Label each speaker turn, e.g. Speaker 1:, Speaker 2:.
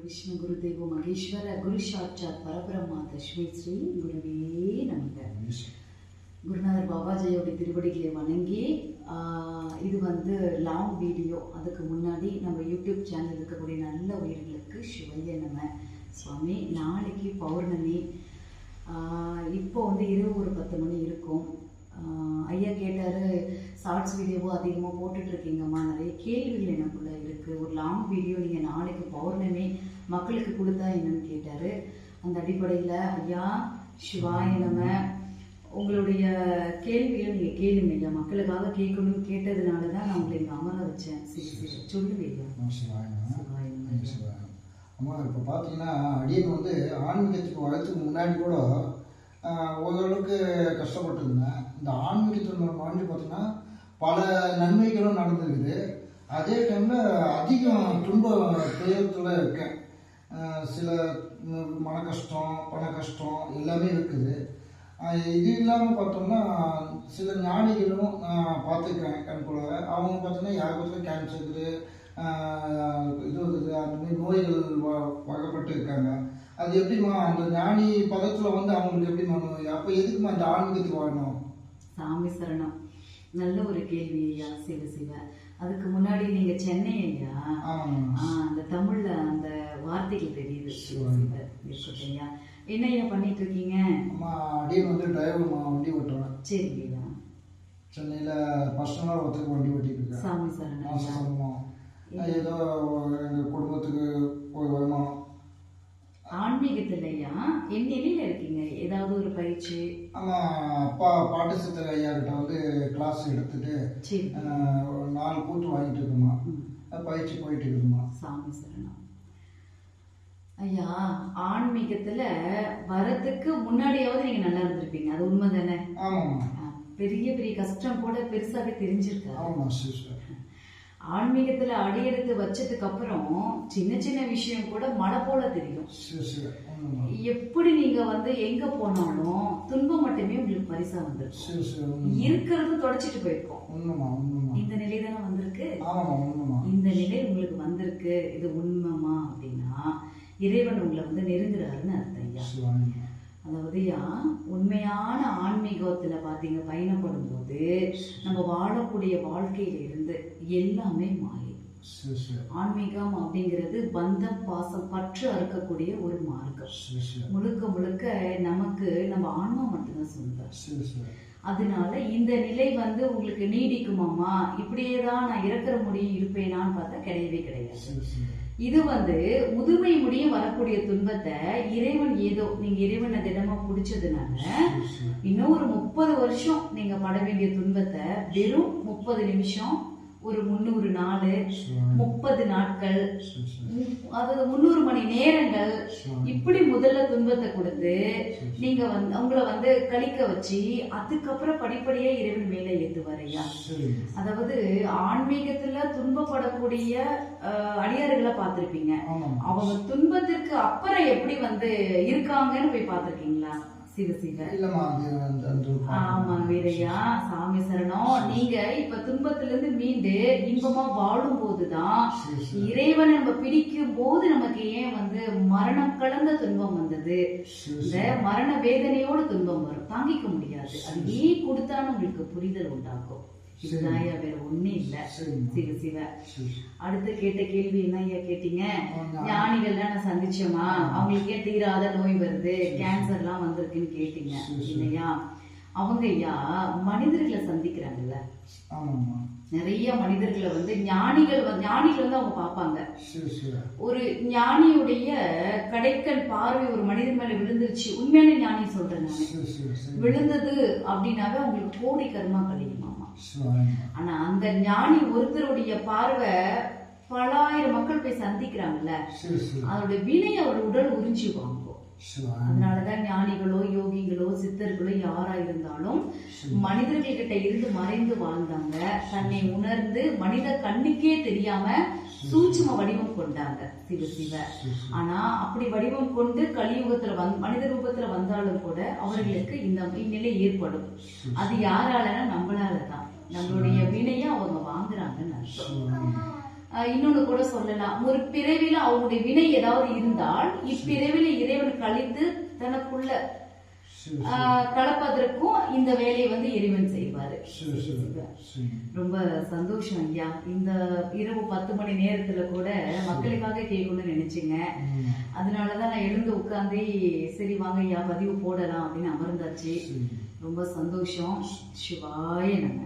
Speaker 1: कृष्ण गुरुदेव महेश्वर गुरु साक्षात् परब्रह्मा तस्मै श्री गुरुवे நமக. குருநாதர் பாபாஜியோட திருவடிகளை வணங்கி இது வந்து லாங் வீடியோ. அதுக்கு முன்னாடி நம்ம யூடியூப் சேனல் இருக்கக்கூடிய நல்ல உயிர்களுக்கு சிவைய நம. சுவாமி, நாளைக்கு பௌர்ணமி. இப்போ வந்து இரவு ஒரு 10 மணி இருக்கும். ஐயா கேட்டார், ஷார்ட்ஸ் வீடியோவோ அதிகமாக போட்டுட்ருக்கீங்கம்மா, நிறைய கேள்விகள் எனக்குள்ளே இருக்குது, ஒரு லாங் வீடியோ நீங்கள் நாளைக்கு பௌர்ணமி மக்களுக்கு கொடுத்தா என்னன்னு கேட்டார். அந்த அடிப்படையில் ஐயா சிவாய நம, உங்களுடைய கேள்வியை நீங்கள் கேளுங்க ஐயா, மக்களுக்காக கேட்கணும்னு கேட்டதுனால தான் நான் உங்களை இங்கே அமர வச்சேன். சரி சரி சொல்லுங்க ஐயா.
Speaker 2: அம்மா, இப்போ பார்த்தீங்கன்னா அடியன் வந்து ஆன்மீகத்துக்கு வரதுக்கு முன்னாடி கூட ஓரளவுக்கு கஷ்டப்பட்டுருந்தேன். இந்த ஆன்மீகத்தில் வந்து பார்த்தீங்கன்னா பல நன்மைகளும் நடந்துருக்குது. அதே டைமில் அதிகம் துன்ப துயரத்தில் இருக்கேன். சில மன கஷ்டம், பண கஷ்டம் எல்லாமே இருக்குது. இது இல்லாமல் பார்த்தோம்னா சில ஞானிகளும் பார்த்துருக்கேன் கண்கூட. அவங்க பார்த்தீங்கன்னா யாருக்கும் கேன்சரு இது இருக்குது, அந்த மாதிரி நோய்கள் வகைப்பட்டு இருக்காங்க. அது எப்படிமா அந்த ஞானி பதத்தில் வந்து அவங்களுக்கு எப்படிமா நோய்? அப்போ எதுக்குமா அந்த ஆன்மீகத்துக்கு வாழணும்?
Speaker 1: சாமி சரணம், நல்ல ஒரு கேள்வி ஐயா. சிவ சிவ. அதுக்கு முன்னாடி நீங்க சென்னை ஐயா, அந்த தமிழ்ல அந்த வார்த்தைகள் தெரியுது. இருக்கட்டும் ஐயா. என்ன ஐயா பண்ணிட்டு இருக்கீங்க?
Speaker 2: அம்மா, அடியன் வந்து டிரைவர் வண்டி ஓட்டுறேன்.
Speaker 1: சரி ஐயா. சென்னையில
Speaker 2: பர்சனலாக ஒருத்தருக்கு வண்டி ஓட்டிட்டு இருக்கேன்.
Speaker 1: சாமி சரணம்.
Speaker 2: ஏதோ எங்கள் குடும்பத்துக்கு போய் வருமானம்.
Speaker 1: ஆன்மீகத்திலையா என்ன நிலையில இருக்கீங்க? ஏதாவது ஒரு பயிற்சி?
Speaker 2: ஆமா, அப்பா பாட்டு சித்தர் ஐயா கிட்ட வந்து கிளாஸ் எடுத்துட்டு 4 கூட்டு வாங்கிட்டு இருக்குமா, பயிற்சி போயிட்டு இருக்குமா.
Speaker 1: சாமி சரணம் ஐயா. ஆன்மீகத்துல வரதுக்கு முன்னாடியாவது நீங்க நல்லா இருந்திருப்பீங்க, அது உண்மை தானே?
Speaker 2: ஆமாம்மா.
Speaker 1: பெரிய பெரிய கஷ்டம் கூட பெருசாவே தெரிஞ்சிருக்காரு.
Speaker 2: ஆமா சிஸ்டர்.
Speaker 1: ஆன்மீகத்துல அடியெடுத்து வச்சதுக்கு அப்புறம் சின்ன சின்ன விஷயம் கூட மழை போல தெரியும். எப்படி நீங்க வந்து எங்க போனாலும் துன்பம் மட்டுமே உங்களுக்கு பரிசா வந்திருக்கும். இருக்கிறது தொடச்சிட்டு போயிருக்கோம். இந்த நிலை தானே வந்திருக்கு. இந்த நிலை உங்களுக்கு வந்திருக்கு. இது உண்மைமா அப்படின்னா இறைவன் உங்களை வந்து நெருங்குறாருன்னு அர்த்தம் ஐயா. அதாவது உண்மையான ஆன்மீகத்துல பாத்தீங்க, பயணப்படும் போது நம்ம வாழக்கூடிய வாழ்க்கையில இருந்து எல்லாமே மாறி. ஆன்மீகம் அப்படிங்கிறது பந்தம், பாசம், பற்று அறுக்கக்கூடிய ஒரு மார்க்கம். முழுக்க முழுக்க நமக்கு நம்ம ஆன்மா மட்டும்தான் சொந்தம். அதனால இந்த நிலை வந்து உங்களுக்கு நீடிக்குமாமா, இப்படியேதான் நான் இறக்குற முடியும் இருப்பேனான்னு பார்த்தா கிடையவே கிடையாது. இது வந்து முதுமை முடியும் வரக்கூடிய துன்பத்தை இறைவன் ஏதோ நீங்க இறைவனை தினமா பிடிச்சதுனால இன்னும் ஒரு 30 வருஷம் நீங்க பட வேண்டிய துன்பத்தை வெறும் 30 நிமிஷம், ஒரு 300 நாள், 30 நாட்கள், அதாவது 300 மணி நேரங்கள், இப்படி முதல்ல துன்பத்தை கொடுத்து நீங்க வந்து உங்களை வந்து கழிக்க வச்சு அதுக்கப்புறம் படிப்படியா இறைவன் மேலே ஏத்துவாரையா. அதாவது ஆன்மீகத்துல துன்பப்படக்கூடிய அடியார்களை பார்த்திருப்பீங்க. அவங்க துன்பத்திற்கு அப்புறம் எப்படி வந்து இருக்காங்கன்னு போய் பார்த்திருக்கீங்களா? ஆமா வீரையா. சாமி சரணம். நீங்க இப்ப துன்பத்துல இருந்து மீண்டு இன்பமா வாழும் போதுதான் இறைவனை நம்ம பிடிக்கும் போது நமக்கு ஏன் வந்து மரணம் கலந்த துன்பம் வந்தது, இந்த மரண வேதனையோட துன்பம் வரும், தாங்கிக்க முடியாது. அது ஏன் கொடுத்தாலும் உங்களுக்கு புரிதல் உண்டாகும். இதுதாயா, வேற ஒண்ணு இல்ல. சிவ சிவ. அடுத்து கேட்ட கேள்வி என்ன ஐயா கேட்டீங்க? ஞானிகள்லாம் நான் சந்திச்சோமா, அவங்களுக்கே தீராத நோய் வருது, கேன்சர் எல்லாம் வந்திருக்குன்னு கேட்டீங்க இல்லையா? அவங்க ஐயா மனிதர்களை சந்திக்கிறாங்கல்ல, நிறைய மனிதர்களை வந்து ஞானிகள் வந்து அவங்க பார்ப்பாங்க. ஒரு ஞானியுடைய கடைக்கல் பார்வை ஒரு மனிதன் மேல விழுந்துருச்சு, உண்மையான ஞானி சொல்றேன் நான், விழுந்தது அப்படின்னாவே அவங்களுக்கு கோடி கர்மா கழியுமாமா. ஆனா அந்த ஞானி ஒருத்தருடைய பார்வை பலாயிரம் மக்கள் போய் சந்திக்கிறாங்கல்ல, அதோட வினை அவரோட உடல் உறிஞ்சுவாங்க. அதனாலதான் ஞானிகளோ யோகிகளோ சித்தர்களோ யாரா இருந்தாலும் மனிதர்கள்கிட்ட இருந்து மறைந்து வாழ்ந்தாங்க. தன்னை உணர்ந்து மனித கண்ணுக்கே தெரியாம சூட்சும வடிவம் கொண்டாங்க. சிவ சிவ. ஆனா அப்படி வடிவம் கொண்டு கலியுகத்துல மனித ரூபத்துல வந்தாலும் கூட அவர்களுக்கு இந்த நிலை ஏற்படும். அது யாராலன்னா நம்மளாலதான். நம்மளுடைய வினைய அவங்க வாங்குறாங்கன்னு அர்த்தம். இன்னொன்னு கூட சொல்லலாம், ஒரு பிறவில அவங்களுடைய வினை ஏதாவது இருந்தால் இப்பிறவில இறைவன் கழித்து தனக்குள்ள கலப்பதற்கும் இந்த வேலையை வந்து இறைவன் செய்வாரு. ரொம்ப சந்தோஷம் ஐயா. இந்த இரவு 10 மணி நேரத்துல கூட மக்களுக்காக கேட்கணும்னு நினைச்சீங்க. அதனாலதான் நான் எழுந்து உட்கார்ந்து சரி வாங்க ஐயா பதிவு போடலாம் அப்படின்னு அமர்ந்தாச்சு. ரொம்ப சந்தோஷம். சிவாய நம.